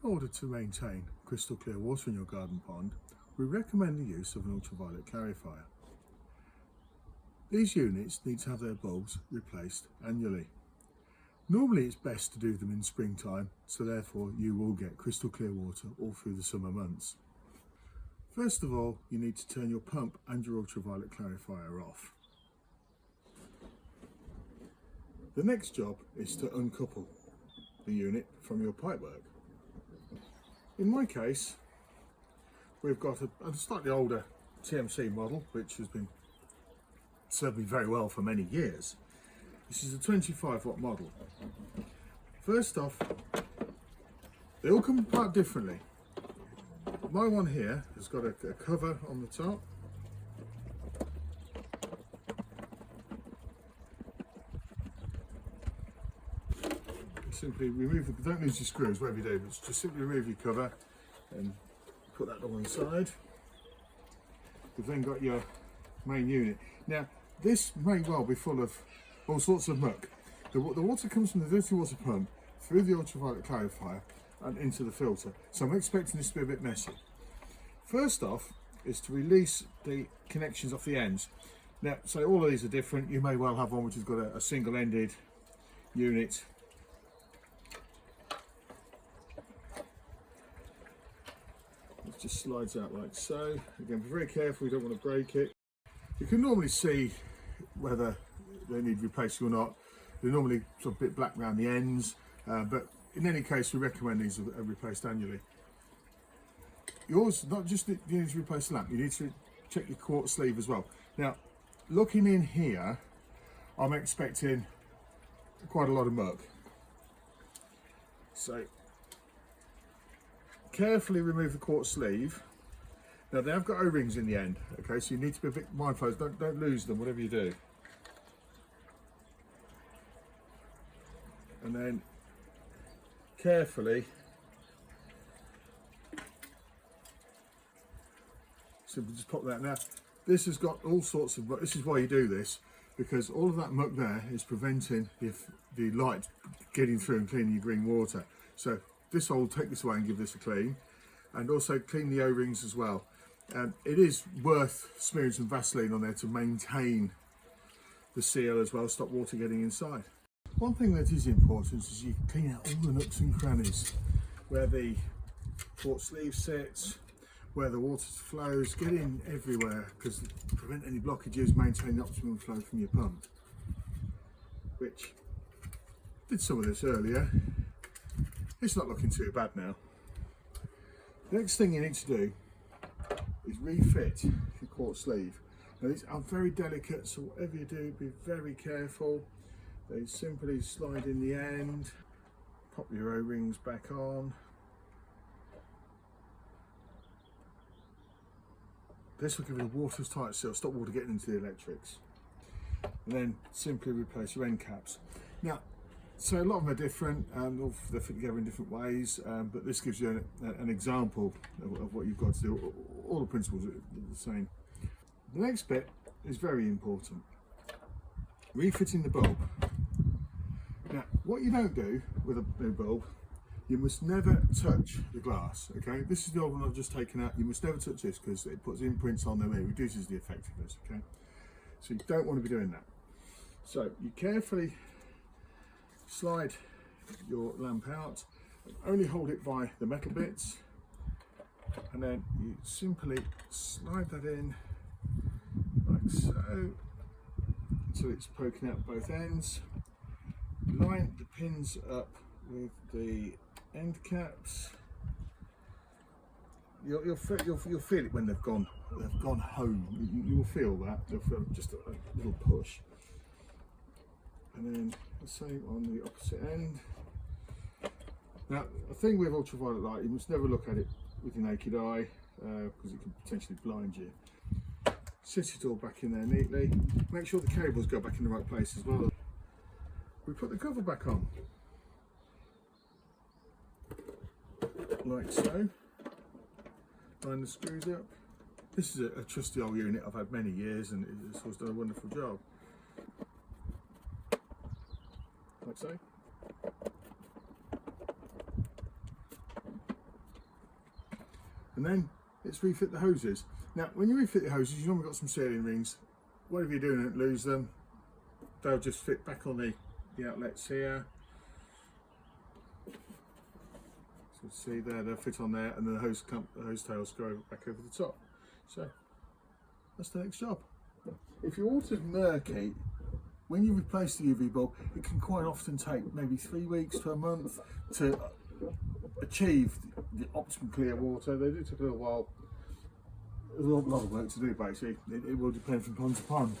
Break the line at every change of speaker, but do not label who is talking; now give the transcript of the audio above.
In order to maintain crystal clear water in your garden pond, we recommend the use of an ultraviolet clarifier. These units need to have their bulbs replaced annually. Normally it's best to do them in springtime, so therefore you will get crystal clear water all through the summer months. First of all, you need to turn your pump and your ultraviolet clarifier off. The next job is to uncouple the unit from your pipework. In my case, we've got a slightly older TMC model, which has been served me very well for many years. This is a 25-watt model. First off, they all come apart differently. My one here has got a cover on the top. Simply remove don't lose your screws, whatever you do, but just simply remove your cover and put that on one side. You've then got your main unit. Now, this may well be full of all sorts of muck. The water comes from the dirty water pump through the ultraviolet clarifier and into the filter, so I'm expecting this to be a bit messy. First off is to release the connections off the ends. Now, so all of these are different. You may well have one which has got a single-ended unit. It just slides out like so. Again, be very careful, you don't want to break it. You can normally see whether they need replacing or not. They're normally sort of a bit black around the ends, but in any case we recommend these are replaced annually. Yours, not just you need to replace the lamp, you need to check your quartz sleeve as well. Now, looking in here, I'm expecting quite a lot of muck. So, carefully remove the quartz sleeve. Now they have got O-rings in the end, okay, so you need to be a bit mindful, don't lose them, whatever you do. And then carefully simply just pop that. Now this has got all sorts of muck. This is why you do this, because all of that muck there is preventing the light getting through and cleaning your green water. So this I'll take this away and give this a clean, and also clean the O-rings as well. It is worth smearing some Vaseline on there to maintain the seal as well, stop water getting inside. One thing that is important is you clean out all the nooks and crannies, where the quartz sleeve sits, where the water flows, get in everywhere, because to prevent any blockages, maintain the optimum flow from your pump. Which, did some of this earlier, it's not looking too bad now. The next thing you need to do is refit your quartz sleeve. Now these are very delicate, so whatever you do, be very careful. They simply slide in the end, pop your O-rings back on. This will give you a watertight seal, stop water getting into the electrics. And then simply replace your end caps. Now, so a lot of them are different, they fit together in different ways, but this gives you an example of what you've got to do. All the principles are the same. The next bit is very important. Refitting the bulb. Now, what you don't do with a new bulb, you must never touch the glass, okay? This is the old one I've just taken out. You must never touch this because it puts imprints on them and it reduces the effectiveness, okay? So you don't want to be doing that. So you carefully slide your lamp out, only hold it by the metal bits, and then you simply slide that in like so until it's poking out both ends. Line the pins up with the end caps. You'll feel it when they've gone home. You'll feel that. You'll feel just a little push. And then the same on the opposite end. Now, the thing with ultraviolet light, you must never look at it with your naked eye because it can potentially blind you. Sit it all back in there neatly. Make sure the cables go back in the right place as well. We put the cover back on, like so. Line the screws up. This is a trusty old unit I've had many years and it's always done a wonderful job. Like so. and then let's refit the hoses. Now when you refit the hoses, you've normally got some sealing rings. Whatever you're doing, don't lose them. They'll just fit back on the outlets here. So see there, they'll fit on there, and then the hose tails go back over the top. So that's the next job. If your water's murky, when you replace the UV bulb, it can quite often take maybe 3 weeks to a month to achieve the optimum clear water. They do take a little while. There's a lot of work to do basically. It will depend from pond to pond.